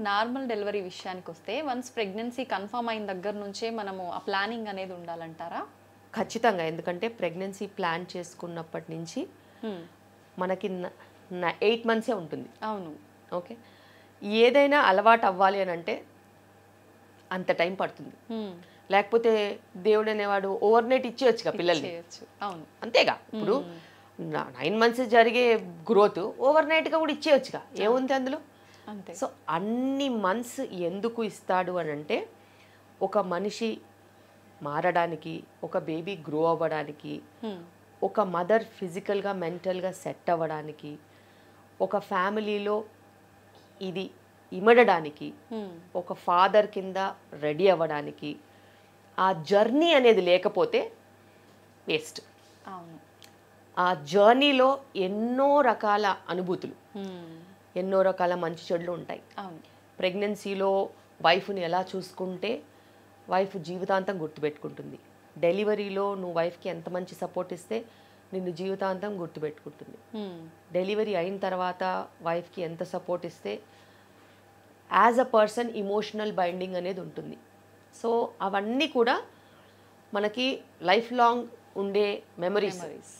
Normal delivery విషయానికి వస్తే once pregnancy confirm అయిన దగ్గర నుంచే మనము ఆ ప్లానింగ్ అనేది ఉండాలంటారా? ఖచ్చితంగా. ఎందుకంటే ప్రెగ్నెన్సీ ప్లాన్ చేసుకున్నప్పటి నుంచి మనకి 8 మంత్సే ఉంటుంది. అవును. ఓకే. ఏదైనా అలవాటు అవ్వాలి అని అంటే అంత టైం పడుతుంది. లేకపోతే దేవుడు అనేవాడు ఓవర్ నైట్ ఇచ్చేయచ్చుగా పిల్లల్ని. అవును, అంతేగా. ఇప్పుడు 9 మంత్స్ జరిగే గ్రోత్ ఓవర్ నైట్గా కూడా ఇచ్చేయచ్చుగా, ఏముంది అందులో. అంతే. సో అన్ని మంత్స్ ఎందుకు ఇస్తాడు అని అంటే ఒక మనిషి మారడానికి, ఒక బేబీ గ్రో అవ్వడానికి, ఒక మదర్ ఫిజికల్గా మెంటల్గా సెట్ అవ్వడానికి, ఒక ఫ్యామిలీలో ఇది ఇమడడానికి, ఒక ఫాదర్ కింద రెడీ అవ్వడానికి, ఆ జర్నీ అనేది లేకపోతే వేస్ట్. అవును. ఆ జర్నీలో ఎన్నో రకాల అనుభూతులు, ఎన్నో రకాల మంచి చెడులు ఉంటాయి. అవును. ప్రెగ్నెన్సీలో వైఫ్ని ఎలా చూసుకుంటే వైఫ్ జీవితాంతం గుర్తుపెట్టుకుంటుంది. డెలివరీలో నువ్వు వైఫ్కి ఎంత మంచి సపోర్ట్ ఇస్తే నిన్ను జీవితాంతం గుర్తుపెట్టుకుంటుంది. డెలివరీ అయిన తర్వాత వైఫ్కి ఎంత సపోర్ట్ ఇస్తే as a person emotional binding అనేది ఉంటుంది. సో అవన్నీ కూడా మనకి లైఫ్ లాంగ్ ఉండే మెమరీస్.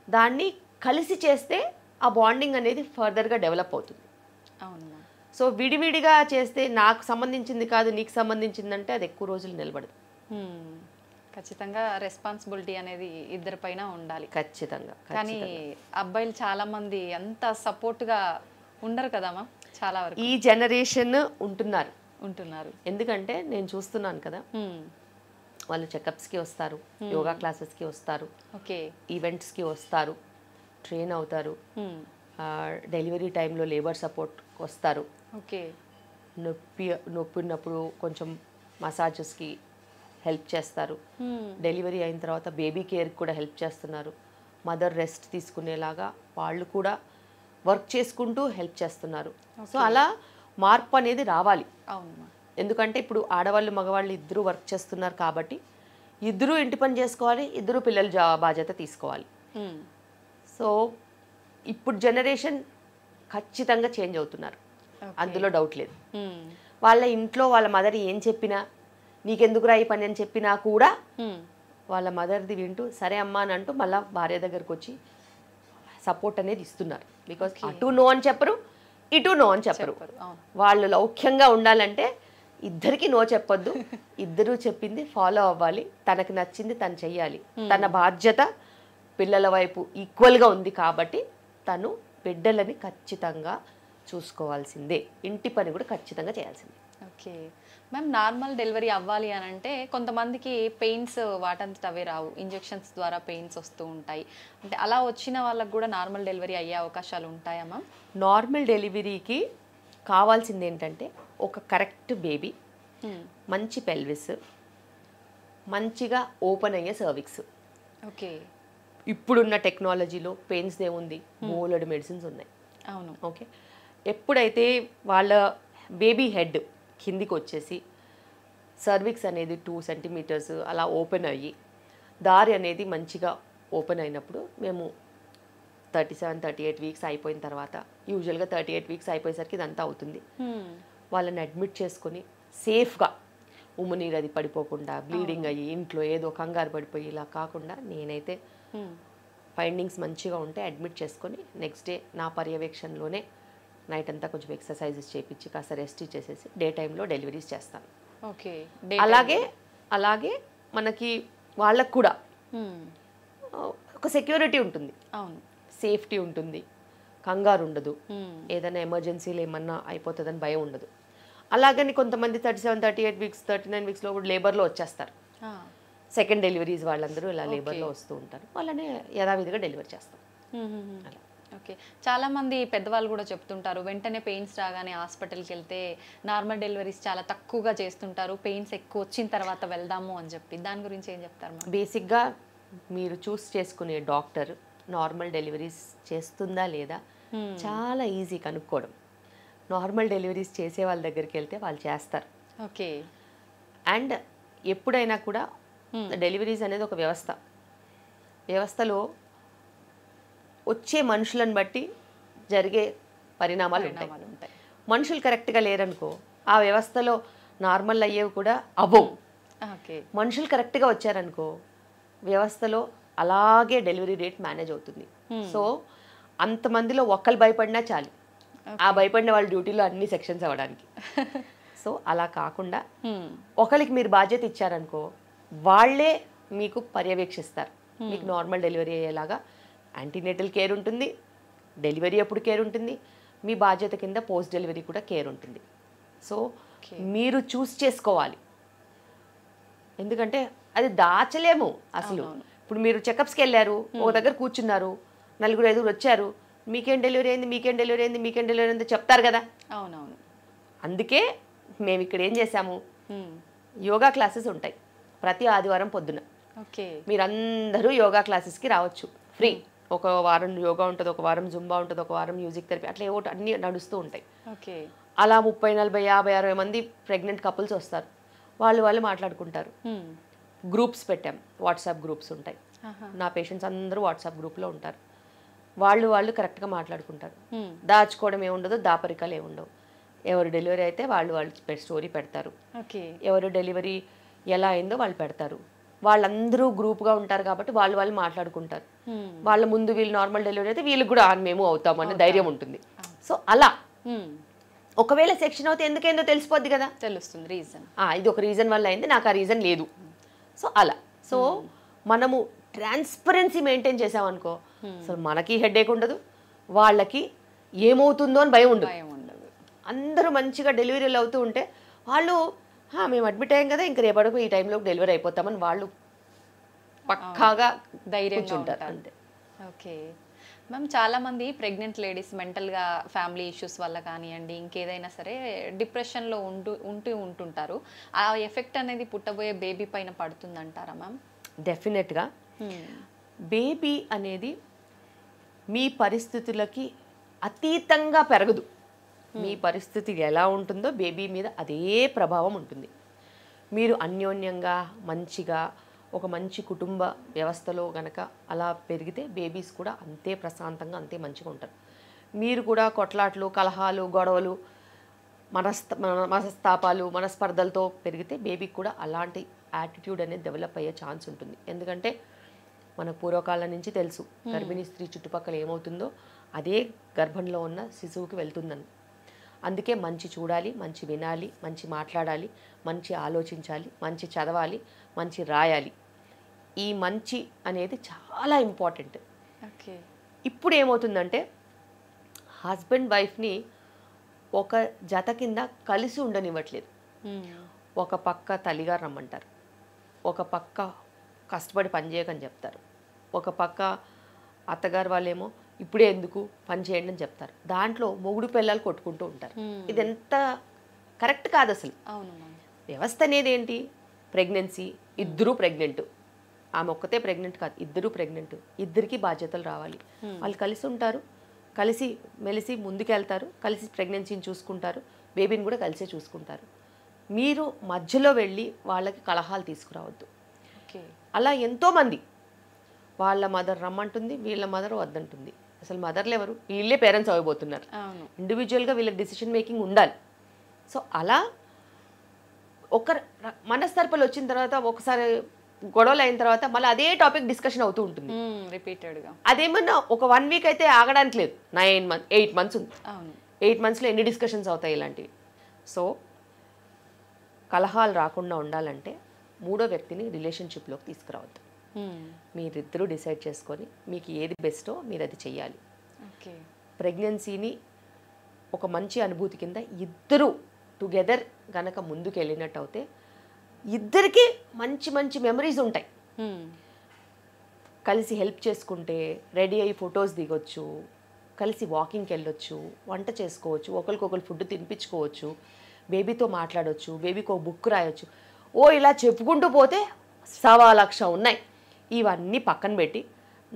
దాన్ని కలిసి చేస్తే ఆ బాండింగ్ అనేది ఫర్దర్గా డెవలప్ అవుతుంది. అవును. సో విడివిడిగా చేస్తే నాకు సంబంధించింది కాదు నీకు సంబంధించిందంటే అది ఎక్కువ రోజులు నిలబడదు. ఖచ్చితంగా రెస్పాన్సిబిలిటీ అనేది ఇద్దరిపైన ఉండాలి. ఖచ్చితంగా. కానీ అబ్బాయిలు చాలా మంది అంత సపోర్ట్గా ఉండరు కదమ్మా. చాలా వరకు ఈ జనరేషన్ ఉంటున్నారు. ఎందుకంటే నేను చూస్తున్నాను కదా, వాళ్ళు చెకప్స్కి వస్తారు, యోగా క్లాసెస్కి వస్తారు, ఈవెంట్స్కి వస్తారు, ట్రైన్ అవుతారు, డెలివరీ టైంలో లేబర్ సపోర్ట్ వస్తారు, నొప్పి ఉన్నప్పుడు కొంచెం మసాజెస్కి హెల్ప్ చేస్తారు, డెలివరీ అయిన తర్వాత బేబీ కేర్కి కూడా హెల్ప్ చేస్తున్నారు, మదర్ రెస్ట్ తీసుకునేలాగా వాళ్ళు కూడా వర్క్ చేసుకుంటూ హెల్ప్ చేస్తున్నారు. సో అలా మార్పు అనేది రావాలి. ఎందుకంటే ఇప్పుడు ఆడవాళ్ళు మగవాళ్ళు ఇద్దరు వర్క్ చేస్తున్నారు కాబట్టి ఇద్దరు ఇంటి పని చేసుకోవాలి, ఇద్దరు పిల్లల బాధ్యత తీసుకోవాలి. సో ఇప్పుడు జనరేషన్ ఖచ్చితంగా చేంజ్ అవుతున్నారు, అందులో డౌట్ లేదు. వాళ్ళ ఇంట్లో వాళ్ళ మదర్ ఏం చెప్పినా నీకెందుకురా ఈ పని అని చెప్పినా కూడా వాళ్ళ మదర్ది వింటూ సరే అమ్మా అని అంటూ మళ్ళీ భార్య దగ్గరకు వచ్చి సపోర్ట్ అనేది ఇస్తున్నారు. బికాస్ అటు నో అని చెప్పరు, ఇటు నో అని చెప్పరు. వాళ్ళు లౌక్యంగా ఉండాలంటే ఇద్దరికి నో చెప్పొద్దు, ఇద్దరు చెప్పింది ఫాలో అవ్వాలి, తనకు నచ్చింది తను చెయ్యాలి. తన బాధ్యత పిల్లల వైపు ఈక్వల్గా ఉంది కాబట్టి తను బిడ్డలని ఖచ్చితంగా చూసుకోవాల్సిందే, ఇంటి పని కూడా ఖచ్చితంగా చేయాల్సిందే. ఓకే మ్యామ్, నార్మల్ డెలివరీ అవ్వాలి అని అంటే కొంతమందికి పెయిన్స్ వాటంతట అవే రావు, ఇంజెక్షన్స్ ద్వారా పెయిన్స్ వస్తూ ఉంటాయి. అంటే అలా వచ్చిన వాళ్ళకు కూడా నార్మల్ డెలివరీ అయ్యే అవకాశాలు ఉంటాయా మ్యామ్? నార్మల్ డెలివరీకి కావాల్సింది ఏంటంటే ఒక కరెక్ట్ బేబీ, మంచి పెల్విస్, మంచిగా ఓపెన్ అయ్యే సర్విక్స్. ఓకే. ఇప్పుడున్న టెక్నాలజీలో పెయిన్స్ ఏముంది, బోలెడు మెడిసిన్స్ ఉన్నాయి. అవును. ఓకే. ఎప్పుడైతే వాళ్ళ బేబీ హెడ్ కిందికి వచ్చేసి సర్విక్స్ అనేది 2 సెంటీమీటర్స్ అలా ఓపెన్ అయ్యి దారి అనేది మంచిగా ఓపెన్ అయినప్పుడు మేము 37-38 వీక్స్ అయిపోయిన తర్వాత, యూజువల్గా 38 వీక్స్ అయిపోయేసరికి ఇదంతా అవుతుంది, వాళ్ళని అడ్మిట్ చేసుకొని సేఫ్గా ఉమ్మునీరు అది పడిపోకుండా బ్లీడింగ్ అయ్యి ఇంట్లో ఏదో కంగారు పడిపోయి ఇలా కాకుండా నేనైతే ఫైండింగ్స్ మంచిగా ఉంటే అడ్మిట్ చేసుకొని నెక్స్ట్ డే నా పర్యవేక్షణలోనే నైట్ అంతా కొంచెం ఎక్సర్సైజెస్ చేయించి కాస్త రెస్ట్ ఇచ్చేసేసి డే టైంలో డెలివరీస్ చేస్తాను. ఓకే. అలాగే మనకి వాళ్ళకు కూడా ఒక సెక్యూరిటీ ఉంటుంది, సేఫ్టీ ఉంటుంది, కంగారు ఉండదు, ఏదైనా ఎమర్జెన్సీలు ఏమన్నా అయిపోతుందని భయం ఉండదు. అలాగని కొంతమంది 37-38 వీక్స్ 39 వీక్స్లో కూడా లేబర్లో వచ్చేస్తారు. సెకండ్ డెలివరీస్ వాళ్ళందరూ ఇలా లేబర్లో వస్తూ ఉంటారు, వాళ్ళని యథావిధిగా డెలివరీ చేస్తాం. అలా. ఓకే. చాలామంది పెద్దవాళ్ళు కూడా చెప్తుంటారు వెంటనే పెయిన్స్ రాగానే హాస్పిటల్కి వెళ్తే నార్మల్ డెలివరీస్ చాలా తక్కువగా చేస్తుంటారు, పెయిన్స్ ఎక్కువ వచ్చిన తర్వాత వెళ్దాము అని చెప్పి, దాని గురించి ఏం చెప్తారు? బేసిక్గా మీరు చూస్ చేసుకునే డాక్టర్ నార్మల్ డెలివరీస్ చేస్తుందా లేదా చాలా ఈజీ కనుక్కోవడం. నార్మల్ డెలివరీస్ చేసే వాళ్ళ దగ్గరికి వెళ్తే వాళ్ళు చేస్తారు. ఓకే. అండ్ ఎప్పుడైనా కూడా డెలివరీస్ అనేది ఒక వ్యవస్థలో వచ్చే మనుషులను బట్టి జరిగే పరిణామాలు ఉంటాయి. మనుషులు కరెక్ట్గా లేరనుకో ఆ వ్యవస్థలో నార్మల్ అయ్యేవి కూడా అవ్వవు. ఓకే. మనుషులు కరెక్ట్గా వచ్చారనుకో వ్యవస్థలో అలాగే డెలివరీ రేట్ మేనేజ్ అవుతుంది. సో అంతమందిలో ఒక్కరు భయపడినా చాలు, ఆ భయపడిన వాళ్ళ డ్యూటీలో అన్ని సెక్షన్స్ అవ్వడానికి. సో అలా కాకుండా ఒకరికి మీరు బాధ్యత ఇచ్చారనుకో వాళ్ళే మీకు పర్యవేక్షిస్తారు. మీకు నార్మల్ డెలివరీ అయ్యేలాగా యాంటీనేటల్ కేర్ ఉంటుంది, డెలివరీ అప్పుడు కేర్ ఉంటుంది, మీ బాధ్యత కింద పోస్ట్ డెలివరీ కూడా కేర్ ఉంటుంది. సో మీరు చూస్ చేసుకోవాలి, ఎందుకంటే అది దాచలేము అసలు. ఇప్పుడు మీరు చెకప్స్కి వెళ్ళారు, ఒక దగ్గర కూర్చున్నారు, 4-5 వచ్చారు, మీకేం డెలివరీ అయింది, మీకేం డెలివరీ అయింది, మీకేం డెలివరీ అయింది చెప్తారు కదా. అవునవును. అందుకే మేము ఇక్కడ ఏం చేసాము, యోగా క్లాసెస్ ఉంటాయి ప్రతి ఆదివారం పొద్దున. ఓకే. మీరందరూ యోగా క్లాసెస్కి రావచ్చు ఫ్రీ. ఒక వారం యోగా ఉంటుంది, ఒక వారం జుంబా ఉంటుంది, ఒక వారం మ్యూజిక్ థెరపీ, అట్లా ఏవో అన్నీ నడుస్తూ ఉంటాయి. ఓకే. అలా 30, 40, 50, 60 మంది ప్రెగ్నెంట్ కపుల్స్ వస్తారు, వాళ్ళు మాట్లాడుకుంటారు. గ్రూప్స్ పెట్టాం, వాట్సాప్ గ్రూప్స్ ఉంటాయి, నా పేషెంట్స్ అందరూ వాట్సాప్ గ్రూప్లో ఉంటారు. వాళ్ళు కరెక్ట్గా మాట్లాడుకుంటారు. దాచుకోవడం ఏముండదు, దాపరికాలు ఏముండవు. ఎవరు డెలివరీ అయితే వాళ్ళు స్టోరీ పెడతారు, ఎవరు డెలివరీ ఎలా అయిందో వాళ్ళు పెడతారు. వాళ్ళందరూ గ్రూప్గా ఉంటారు కాబట్టి వాళ్ళు మాట్లాడుకుంటారు. వాళ్ళ ముందు వీళ్ళు నార్మల్ డెలివరీ అయితే వీళ్ళకి కూడా మేము అవుతామని ధైర్యం ఉంటుంది. సో అలా ఒకవేళ సెక్షన్ అవుతే ఎందుకేందో తెలిసిపోద్ది కదా, తెలుస్తుంది రీజన్. ఇది ఒక రీజన్ వల్ల అయింది, నాకు ఆ రీజన్ లేదు. సో అలా సో మనము ట్రాన్స్పరెన్సీ మెయింటైన్ చేసామనుకో అసలు మనకి హెడేక్ ఉండదు, వాళ్ళకి ఏమవుతుందో అని భయం ఉండదు. అందరూ మంచిగా డెలివరీలు అవుతూ ఉంటే వాళ్ళు మేము అడ్మిట్ అయ్యాం కదా ఇంకా రేపటికి ఈ టైంలో డెలివరీ అయిపోతామని వాళ్ళు పక్కాగా ధైర్యంగా ఉంటారు అంతే. ఓకే మ్యామ్, చాలామంది ప్రెగ్నెంట్ లేడీస్ మెంటల్గా ఫ్యామిలీ ఇష్యూస్ వల్ల కానివ్వండి ఇంకేదైనా సరే డిప్రెషన్లో ఉంటుంటారు. ఆ ఎఫెక్ట్ అనేది పుట్టబోయే బేబీ పైన పడుతుందంటారా మ్యామ్? డెఫినెట్గా. బేబీ అనేది మీ పరిస్థితులకి అతీతంగా పెరగదు. మీ పరిస్థితి ఎలా ఉంటుందో బేబీ మీద అదే ప్రభావం ఉంటుంది. మీరు అన్యోన్యంగా మంచిగా ఒక మంచి కుటుంబ వ్యవస్థలో గనక అలా పెరిగితే బేబీస్ కూడా అంతే ప్రశాంతంగా అంతే మంచిగా ఉంటారు. మీరు కూడా కొట్లాట్లు, కలహాలు, గొడవలు, మనస్తాపాలు, మనస్పర్ధలతో పెరిగితే బేబీకి కూడా అలాంటి యాటిట్యూడ్ అనేది డెవలప్ అయ్యే ఛాన్స్ ఉంటుంది. ఎందుకంటే మనకు పూర్వకాలం నుంచి తెలుసు గర్భిణీ స్త్రీ చుట్టుపక్కల ఏమవుతుందో అదే గర్భంలో ఉన్న శిశువుకి వెళ్తుందని. అందుకే మంచి చూడాలి, మంచి వినాలి, మంచి మాట్లాడాలి, మంచి ఆలోచించాలి, మంచి చదవాలి, మంచి రాయాలి. ఈ మంచి అనేది చాలా ఇంపార్టెంట్. ఓకే. ఇప్పుడు ఏమవుతుందంటే హస్బెండ్ వైఫ్ని ఒక జత కింద కలిసి ఉండనివ్వట్లేదు. ఒక పక్క తల్లిగారు రమ్మంటారు, ఒక పక్క కష్టపడి పని చేయకని చెప్తారు, ఒక పక్క అత్తగారు వాళ్ళేమో ఇప్పుడే ఎందుకు పని చేయండి అని చెప్తారు. దాంట్లో మొగుడు పిల్లలు కొట్టుకుంటూ ఉంటారు. ఇది ఎంత కరెక్ట్ కాదు అసలు. వ్యవస్థ అనేది ఏంటి, ప్రెగ్నెన్సీ, ఇద్దరూ ప్రెగ్నెంట్, ఆమె ఒక్కతే ప్రెగ్నెంట్ కాదు, ఇద్దరూ ప్రెగ్నెంట్, ఇద్దరికి బాధ్యతలు రావాలి. వాళ్ళు కలిసి ఉంటారు, కలిసి మెలిసి ముందుకెళ్తారు, కలిసి ప్రెగ్నెన్సీని చూసుకుంటారు, బేబీని కూడా కలిసే చూసుకుంటారు. మీరు మధ్యలో వెళ్ళి వాళ్ళకి కలహాలు తీసుకురావద్దు. అలా ఎంతోమంది వాళ్ళ మదర్ రమ్మంటుంది, వీళ్ళ మదర్ వద్దంటుంది. అసలు మదర్లు ఎవరు, వీళ్ళే పేరెంట్స్ అవ్వబోతున్నారు. ఇండివిజువల్గా వీళ్ళకి డిసిషన్ మేకింగ్ ఉండాలి. సో అలా ఒక మనస్తర్పలు వచ్చిన తర్వాత ఒకసారి గొడవలు అయిన తర్వాత మళ్ళీ అదే టాపిక్ డిస్కషన్ అవుతూ ఉంటుంది రిపీటెడ్గా. అదేమన్నా ఒక 1 వీక్ అయితే ఆగడానికి లేదు, 8 మంత్స్ ఉంది. 8 మంత్స్లో ఎన్ని డిస్కషన్స్ అవుతాయి ఇలాంటివి. సో కలహాలు రాకుండా ఉండాలంటే మూడో వ్యక్తిని రిలేషన్షిప్లోకి తీసుకురావద్దు. మీరిద్దరూ డిసైడ్ చేసుకొని మీకు ఏది బెస్టో మీరు అది చెయ్యాలి. ప్రెగ్నెన్సీని ఒక మంచి అనుభూతి కింద ఇద్దరు టుగెదర్ గనక ముందుకు వెళ్ళినట్టు అయితే ఇద్దరికి మంచి మంచి మెమరీస్ ఉంటాయి. కలిసి హెల్ప్ చేసుకుంటే రెడీ అయ్యి ఫొటోస్ దిగొచ్చు, కలిసి వాకింగ్కి వెళ్ళొచ్చు, వంట చేసుకోవచ్చు, ఒకరికొకరు ఫుడ్ తినిపించుకోవచ్చు, బేబీతో మాట్లాడవచ్చు, బేబీకి ఒక బుక్ రాయొచ్చు. ఇలా చెప్పుకుంటూ పోతే 1,00,000 ఉన్నాయి. ఇవన్నీ పక్కన పెట్టి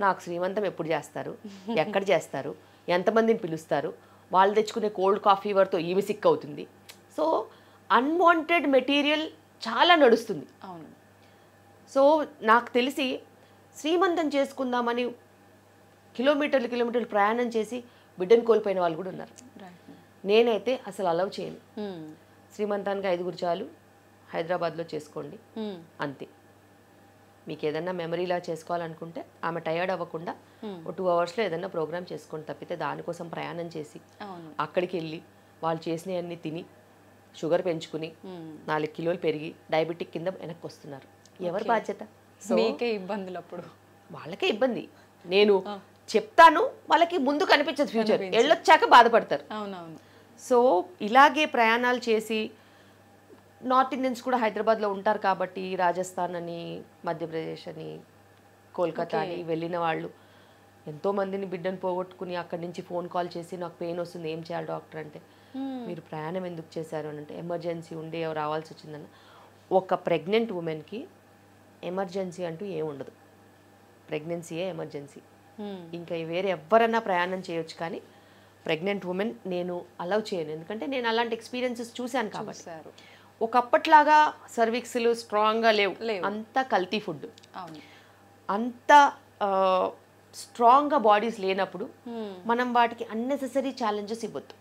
నాకు శ్రీమంతం ఎప్పుడు చేస్తారు, ఎక్కడ చేస్తారు, ఎంతమందిని పిలుస్తారు, వాళ్ళు తెచ్చుకునే కోల్డ్ కాఫీ వరతో ఈమె సిక్ అవుతుంది. సో అన్వాంటెడ్ మెటీరియల్ చాలా నడుస్తుంది. అవును. సో నాకు తెలిసి శ్రీమంతం చేసుకుందామని కిలోమీటర్లు ప్రయాణం చేసి బిడ్డను కోల్పోయిన వాళ్ళు కూడా ఉన్నారు. నేనైతే అసలు అలౌ చేయను. శ్రీమంతానికి 5 చాలు, హైదరాబాద్లో చేసుకోండి అంతే. మీకు ఏదన్నా మెమరీలా చేసుకోవాలనుకుంటే ఆమె టయర్డ్ అవ్వకుండా 2 అవర్స్లో ఏదన్నా ప్రోగ్రామ్ చేసుకోండి తప్పితే దానికోసం ప్రయాణం చేసి అక్కడికి వెళ్ళి వాళ్ళు చేసినవన్నీ తిని షుగర్ పెంచుకుని 4 కిలోలు పెరిగి డయాబెటిక్ కింద వెనక్కి వస్తున్నారు. ఎవరి బాధ్యత? మీకే ఇబ్బందులు. అప్పుడు వాళ్ళకే ఇబ్బంది. నేను చెప్తాను, వాళ్ళకి ముందు కనిపించదు ఫ్యూచర్, వెళ్ళొచ్చాక బాధపడతారు. అవునవును. సో ఇలాగే ప్రయాణాలు చేసి నార్త్ ఇండియన్స్ కూడా హైదరాబాద్లో ఉంటారు కాబట్టి రాజస్థాన్ అని, మధ్యప్రదేశ్ అని, కోల్కతా అని వెళ్ళిన వాళ్ళు ఎంతోమందిని బిడ్డను పోగొట్టుకుని అక్కడి నుంచి ఫోన్ కాల్ చేసి నాకు పెయిన్ వస్తుంది ఏం చేయాలి డాక్టర్ అంటే, మీరు ప్రయాణం ఎందుకు చేశారు అని అంటే ఎమర్జెన్సీ ఉండి రావాల్సి వచ్చిందన్న. ఒక ప్రెగ్నెంట్ ఉమెన్కి ఎమర్జెన్సీ అంటూ ఏం ఉండదు. ప్రెగ్నెన్సీయే ఎమర్జెన్సీ. ఇంకా వేరే ఎవరన్నా ప్రయాణం చేయొచ్చు కానీ ప్రెగ్నెంట్ ఉమెన్ నేను అలౌ చేయను. ఎందుకంటే నేను అలాంటి ఎక్స్పీరియన్సెస్ చూశాను కాబట్టి. ఒకప్పట్లాగా సర్విక్స్లు స్ట్రాంగ్గా లేవు, అంత కల్తీ ఫుడ్, అంత స్ట్రాంగ్గా బాడీస్ లేనప్పుడు మనం వాటికి అన్నెసెసరీ ఛాలెంజెస్ ఇవ్వద్దు.